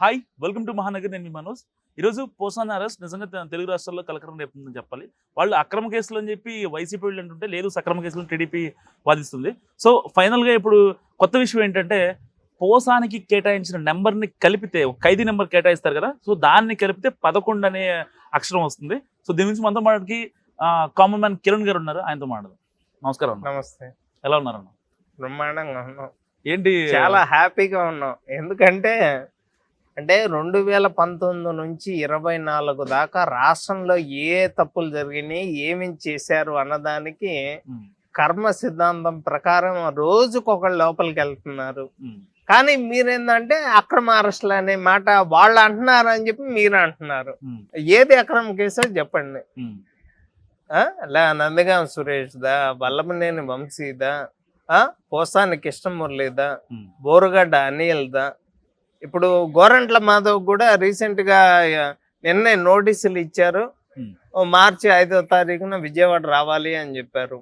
Hi welcome to Mahanagar. నేను మీ మనోజ్. ఈరోజు Posani arrest నిజంగా తెలుగు రాష్ట్రాల్లో కలకరం రేపుతుందని చెప్పాలి. వాళ్ళు అక్రమ కేసులు అని చెప్పి వైసీపీ వాళ్ళు అంటుంటే, లేదు సక్రమ కేసులు టీడీపీ వాదిస్తుంది. సో ఫైనల్గా ఇప్పుడు కొత్త విషయం ఏంటంటే, పోసానికి కేటాయించిన నెంబర్ని కలిపితే ఒక ఖైదీ నెంబర్ కేటాయిస్తారు కదా, సో దాన్ని కలిపితే 11 అనే అక్షరం వస్తుంది. సో దీని నుంచి మనతో మాట్లాడికి కామన్ మ్యాన్ కిరణ్ గారు ఉన్నారు, ఆయనతో మాట్లాడదాం. నమస్కారం. నమస్తే. ఎలా ఉన్నారన్న? బ్రహ్మాండంగా ఉన్నాం. ఏంటి చాలా హ్యాపీగా ఉన్నాం. ఎందుకంటే 2019 నుంచి 24 దాకా రాష్ట్రంలో ఏ తప్పులు జరిగినాయి, ఏమి చేశారు అన్నదానికి కర్మ సిద్ధాంతం ప్రకారం రోజుకొకళ్ళు లోపలికి వెళ్తున్నారు. కానీ మీరేందంటే అక్రమ అరెస్టులు అనే మాట వాళ్ళు అంటున్నారు అని చెప్పి మీరు అంటున్నారు. ఏది అక్రమ కేసో చెప్పండి. నందిగాం సురేష్ దా, వల్లభనేని వంశీదా, పోసాని కృష్ణమురళిదా, బోరుగడ్డ అనిల్ దా, ఇప్పుడు గోరంట్ల మాధవ్ కూడా రీసెంట్ గా నిన్నే నోటీసులు ఇచ్చారు. మార్చి 5వ తారీఖున విజయవాడ రావాలి అని చెప్పారు.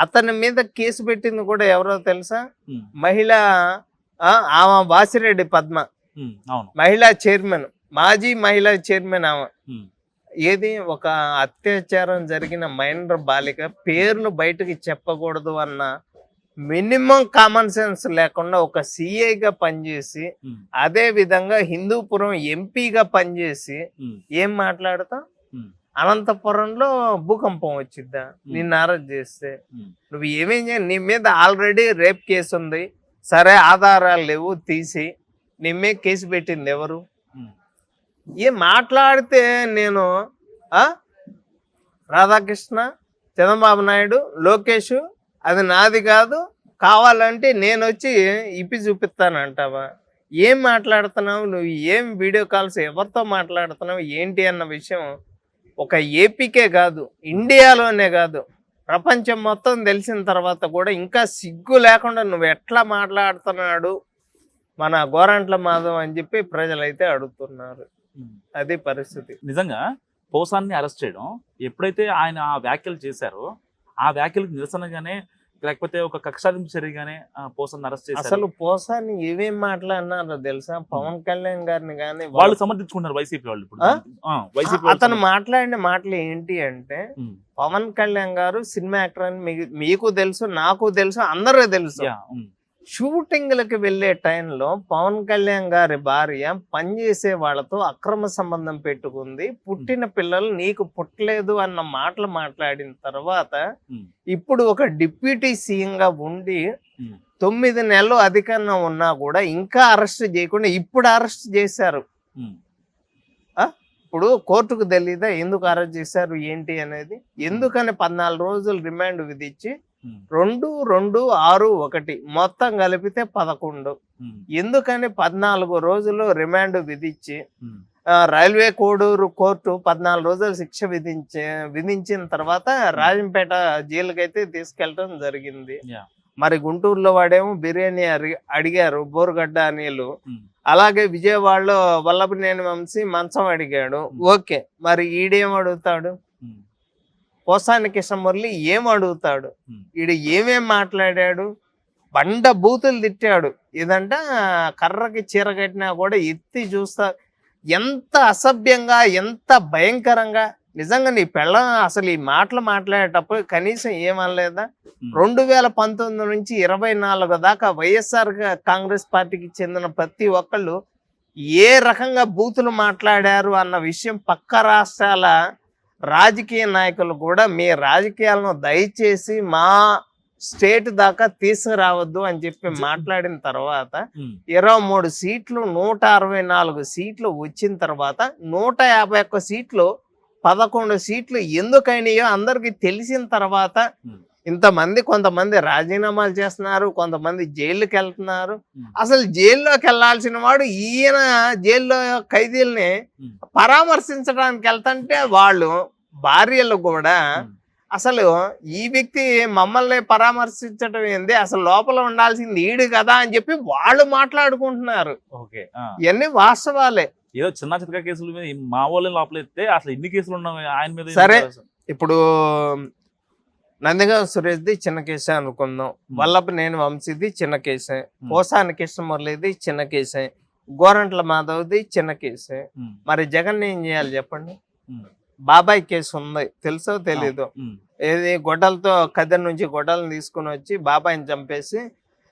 అతని మీద కేసు పెట్టింది కూడా ఎవరో తెలుసా? మహిళా ఆమె వాసిరెడ్డి పద్మ, మహిళా చైర్మన్, మాజీ మహిళా చైర్మన్ ఆమె. ఏది ఒక అత్యాచారం జరిగిన మైనర్ బాలిక పేర్లు బయటకు చెప్పకూడదు అన్న మినిమం కామన్ సెన్స్ లేకుండా ఒక సిఐగా పనిచేసి, అదే విధంగా హిందూపురం ఎంపీగా పనిచేసి ఏం మాట్లాడతావు? అనంతపురంలో భూకంపం వచ్చిద్దా నిన్ను అరెస్ట్ చేస్తే? నువ్వు ఏమేం చేయ, నీ మీద ఆల్రెడీ రేప్ కేసు ఉంది, సరే ఆధారాలు లేవు, తీసి నీ మీద కేసు పెట్టింది ఎవరు? ఏం మాట్లాడితే నేను రాధాకృష్ణ, చంద్రబాబు నాయుడు, లోకేష్ అది నాది కాదు, కావాలంటే నేను వచ్చి ఇప్పి చూపిస్తానంటావా? ఏం మాట్లాడుతున్నావు నువ్వు? ఏం వీడియో కాల్స్ ఎవరితో మాట్లాడుతున్నావు ఏంటి అన్న విషయం ఒక ఏపీకే కాదు, ఇండియాలోనే కాదు, ప్రపంచం మొత్తం తెలిసిన తర్వాత కూడా ఇంకా సిగ్గు లేకుండా నువ్వు ఎట్లా మాట్లాడుతున్నాడు మన గోరంట్ల మాధవ్ అని చెప్పి ప్రజలైతే అడుగుతున్నారు. అది పరిస్థితి. నిజంగా పోసాన్ని అరెస్ట్ చేయడం, ఎప్పుడైతే ఆయన ఆ వ్యాఖ్యలు చేశారో ఆ వ్యాఖ్యలకు నిరసనగానే, లేకపోతే ఒక కక్షాదింపు చర్యగానే పోసాన్ని అరెస్ట్ చేశారు. అసలు పోసాన్ని ఏమేం మాట్లాడినారో తెలుసా? పవన్ కళ్యాణ్ గారిని కానీ వాళ్ళు సమర్థించుకున్నారు వైసీపీ వాళ్ళు. ఇప్పుడు అతను మాట్లాడిన మాటలు ఏంటి అంటే, పవన్ కళ్యాణ్ గారు సినిమా యాక్టర్ అని మీకు తెలుసు, నాకు తెలుసు, అందరూ తెలుసు. షూటింగ్లకు వెళ్ళే టైంలో పవన్ కళ్యాణ్ గారి భార్య పనిచేసే వాళ్ళతో అక్రమ సంబంధం పెట్టుకుంది, పుట్టిన పిల్లలు నీకు పుట్టలేదు అన్న మాటలు మాట్లాడిన తర్వాత ఇప్పుడు ఒక డిప్యూటీ సీఎం గా ఉండి 9 నెలలు అధికారంలో ఉన్నా కూడా ఇంకా అరెస్ట్ చేయకుండా ఇప్పుడు అరెస్ట్ చేశారు. ఇప్పుడు కోర్టుకు తెలీదా ఎందుకు అరెస్ట్ చేశారు ఏంటి అనేది? ఎందుకని 14 రోజులు రిమాండ్ విధించి 2, 2, 6, 1 మొత్తం కలిపితే 11. ఎందుకని 14 రోజులు రిమాండ్ విధించి రైల్వే కోడూరు కోర్టు 14 రోజులు శిక్ష విధించిన తర్వాత రాజంపేట జైలుకైతే తీసుకెళ్ళడం జరిగింది. మరి గుంటూరులో వాడేమో బిర్యానీ అడిగారు బోరుగడ్డ అనిలు, అలాగే విజయవాడలో వల్లభనేని వంశీ మంచం అడిగాడు. ఓకే, మరి ఈడేం అడుగుతాడు? పోసాని కృష్ణమురళి ఏం అడుగుతాడు? ఈడు ఏమేం మాట్లాడాడు? బండ బూతులు తిట్టాడు. ఇదంట కర్రకి చీర కట్టినా కూడా ఎత్తి చూస్తా. ఎంత అసభ్యంగా, ఎంత భయంకరంగా! నిజంగా నీ పెళ్ళం అసలు ఈ మాటలు మాట్లాడేటప్పుడు కనీసం ఏమనలేదా? 2019 నుంచి 24 దాకా వైఎస్ఆర్ కాంగ్రెస్ పార్టీకి చెందిన ప్రతి ఒక్కళ్ళు ఏ రకంగా బూతులు మాట్లాడారు అన్న విషయం పక్క రాష్ట్రాల రాజకీయ నాయకులు కూడా మీ రాజకీయాలను దయచేసి మా స్టేట్ దాకా తీసుకురావద్దు అని చెప్పి మాట్లాడిన తర్వాత 23 సీట్లు 164 సీట్లు వచ్చిన తర్వాత 151 సీట్లు 11 సీట్లు ఎందుకైనాయో అందరికి తెలిసిన తర్వాత ఇంతమంది కొంతమంది రాజీనామాలు చేస్తున్నారు, కొంతమంది జైలుకి వెళ్తున్నారు. అసలు జైల్లోకి వెళ్లాల్సిన వాడు ఈయన జైల్లో ఖైదీల్ని పరామర్శించడానికి వెళ్తుంటే వాళ్ళు భార్యలు కూడా అసలు ఈ వ్యక్తి మమ్మల్ని పరామర్శించడం ఏంది, అసలు లోపల ఉండాల్సింది ఈడు కదా అని చెప్పి వాళ్ళు మాట్లాడుకుంటున్నారు. ఇవన్నీ వాస్తవాలే. ఏదో చిన్న చిన్న కేసుల మీద మా వాళ్ళని లోపలెత్తే అసలు ఎన్ని కేసులు ఉన్నాయి ఆయన మీద? సరే, ఇప్పుడు నందిగాం సురేష్ది చిన్న కేసే అనుకుందాం, వల్లభనేని వంశీది చిన్న కేసే, పోసాని కృష్ణమురళిది చిన్న కేసే, గోరంట్ల మాధవ్ది చిన్న కేసే. ఉమ్, మరి జగన్ ఏం చేయాలి చెప్పండి? ఉమ్, బాబాయ్ కేసు ఉంది, తెలుసో తెలీదు. ఉమ్, ఏది గొడ్డలతో కద్దె నుంచి గొడ్డలను తీసుకుని వచ్చి బాబాయిని చంపేసి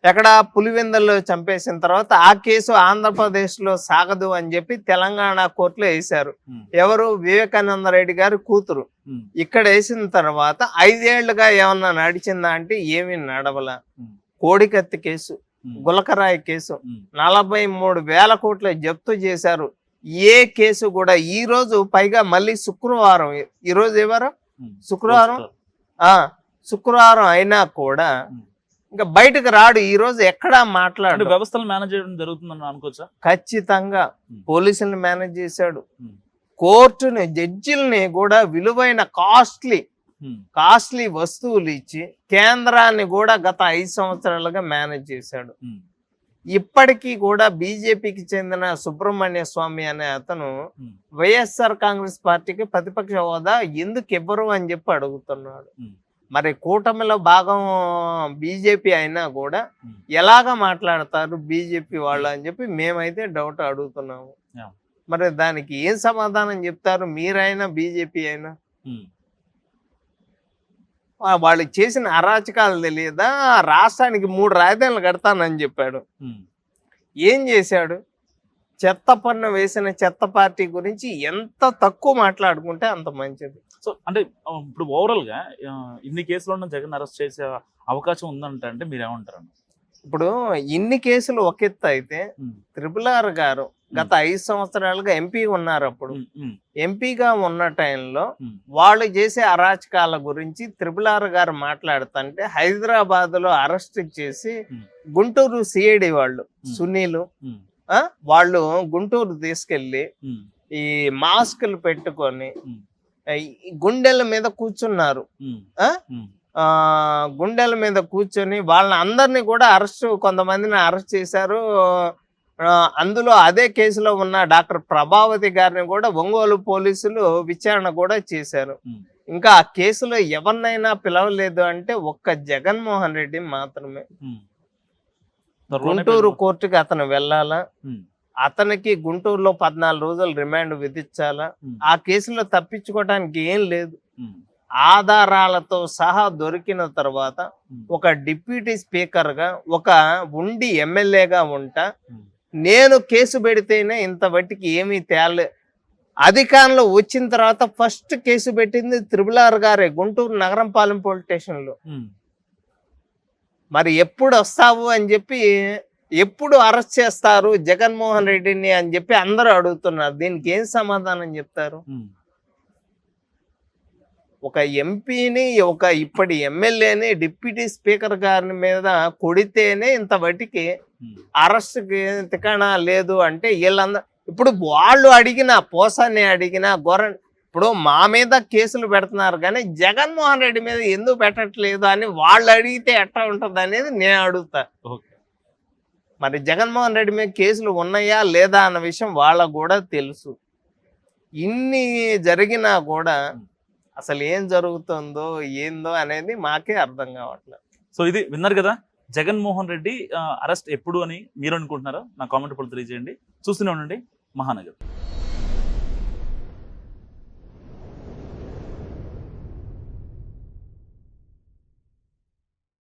ఎక్కడ పులివెందుల్లో చంపేసిన తర్వాత ఆ కేసు ఆంధ్రప్రదేశ్ లో సాగదు అని చెప్పి తెలంగాణ కోర్టులో వేశారు. ఉమ్, ఎవరు? వివేకానంద రెడ్డి గారి కూతురు. ఉమ్, ఇక్కడ వేసిన తర్వాత 5 ఏళ్లుగా ఏమన్నా నడిచిందా అంటే ఏమీ నడవల. ఉమ్, కోడికత్తి కేసు, ఉమ్, గులకరాయి కేసు, ఉమ్, 43,000 కోట్ల జప్తు చేశారు. ఏ కేసు కూడా ఈ రోజు, పైగా మళ్ళీ శుక్రవారం, ఈ రోజు ఎవరు? ఉమ్. శుక్రవారం. శుక్రవారం అయినా కూడా ఇంకా బయటకు రాడు. ఈ రోజు ఎక్కడా అంటే మాట్లాడు. వ్యవస్థలు మేనేజ్ చేయడం జరుగుతుందని అనుకోవచ్చా? ఖచ్చితంగా పోలీసుల్ని మేనేజ్ చేశాడు. ఉమ్, కోర్టుని, జడ్జిల్ని కూడా విలువైన కాస్ట్లీ ఉమ్, వస్తువులు ఇచ్చి కేంద్రాన్ని కూడా గత 5 సంవత్సరాలుగా మేనేజ్ చేశాడు. ఉమ్, ఇప్పటికీ కూడా బీజేపీకి చెందిన సుబ్రహ్మణ్య స్వామి అనే అతను ఉమ్, వైఎస్ఆర్ కాంగ్రెస్ పార్టీకి ప్రతిపక్ష హోదా ఎందుకు ఇవ్వరు అని చెప్పి అడుగుతున్నాడు. ఉమ్, మరి కూటమిలో భాగం బీజేపీ అయినా కూడా ఉమ్. ఎలాగా మాట్లాడతారు బీజేపీ వాళ్ళు అని చెప్పి మేమైతే డౌట్ అడుగుతున్నాము. Yeah. మరి దానికి ఏం సమాధానం చెప్తారు? మీరైనా బీజేపీ అయినా ఉమ్, వాళ్ళు చేసిన అరాచకాలు తెలియదా? రాష్ట్రానికి 3 రాజధానులు కడతానని చెప్పాడు. ఉమ్, ఏం చేశాడు? చెత్త పన్ను వేసిన చెత్త పార్టీ గురించి ఎంత తక్కువ మాట్లాడుకుంటే అంత మంచిది. సో అంటే ఇప్పుడు ఓవరాల్ గా ఇన్ని కేసులను జగన్ అరెస్ట్ చేసే అవకాశం ఉందంటే అంటే మీరు ఏమంటారు? ఇప్పుడు ఇన్ని కేసులు ఒక ఎత్తు అయితే, ఉమ్, RRR గారు గత 5 సంవత్సరాలుగా ఎంపీ ఉన్నారు. అప్పుడు ఉమ్, ఉమ్, ఎంపీగా ఉన్న టైంలో ఉమ్, వాళ్ళు చేసే అరాచకాల గురించి RRR గారు మాట్లాడుతుంటే హైదరాబాద్ లో అరెస్ట్ చేసి ఉమ్, గుంటూరు సిఐడి వాళ్ళు సునీలు ఉమ్, వాళ్ళు గుంటూరు తీసుకెళ్లి ఉమ్, ఈ మాస్కులు పెట్టుకొని ఉమ్, ఈ గుండెల మీద కూర్చున్నారు. ఉమ్, ఆ ఉమ్, గుండెల మీద కూర్చొని వాళ్ళని అందరినీ కూడా కొంతమందిని అరెస్ట్ చేశారు. అందులో అదే కేసులో ఉన్న డాక్టర్ ప్రభావతి గారిని కూడా ఒంగోలు పోలీసులు విచారణ కూడా చేశారు. ఉమ్, ఇంకా ఆ కేసులో ఎవరినైనా పిలవలేదు అంటే ఒక్క జగన్మోహన్ రెడ్డి మాత్రమే. ఉమ్. త్వరలోనే గుంటూరు కోర్టుకి అతను వెళ్ళాలా, ఉమ్, అతనికి గుంటూరులో 14 రోజులు రిమాండ్ విధించాలా. ఉమ్, ఆ కేసులో తప్పించుకోవడానికి ఏం లేదు. ఉమ్, ఆధారాలతో సహా దొరికిన తర్వాత ఉమ్, ఒక డిప్యూటీ స్పీకర్ గా, ఒక ఉండి ఎమ్మెల్యేగా ఉంటా, ఉమ్, నేను కేసు పెడితేనే ఇంత బట్టికి ఏమీ తేలే. అధికారంలో వచ్చిన తర్వాత ఫస్ట్ కేసు పెట్టింది RRR గారే గుంటూరు నగరంపాలెం పోలీస్ స్టేషన్ లో. ఉమ్. మరి ఎప్పుడు వస్తావు అని చెప్పి, ఎప్పుడు అరెస్ట్ చేస్తారు జగన్మోహన్ రెడ్డిని అని చెప్పి అందరూ అడుగుతున్నారు. దీనికి ఏం సమాధానం చెప్తారు? ఉమ్, ఒక ఎంపీని, ఒక ఇప్పటి ఎమ్మెల్యేని, డిప్యూటీ స్పీకర్ గారి మీద కొడితేనే ఇంత బట్టికి ఉమ్, అరెస్ట్కి తికాణా లేదు అంటే వీళ్ళందరూ ఇప్పుడు వాళ్ళు అడిగిన పోసాన్ని అడిగిన ఇప్పుడు మా మీద కేసులు పెడుతున్నారు కానీ జగన్మోహన్ రెడ్డి మీద ఎందుకు పెట్టట్లేదు అని వాళ్ళు అడిగితే ఎట్లా ఉంటుంది అనేది నేను అడుగుతా. ఓకే. మరి జగన్మోహన్ రెడ్డి మీద కేసులు ఉన్నాయా లేదా అన్న విషయం వాళ్ళకు కూడా తెలుసు. ఇన్ని జరిగినా కూడా అసలు ఏం జరుగుతుందో ఏందో అనేది మాకే అర్థం కావట్లేదు. సో ఇది విన్నారు కదా, జగన్మోహన్ రెడ్డి అరెస్ట్ ఎప్పుడు అని మీరు అనుకుంటున్నారా? నా కామెంట్ ఇప్పుడు తెలియజేయండి. చూస్తూనే ఉండండి మహానగర్.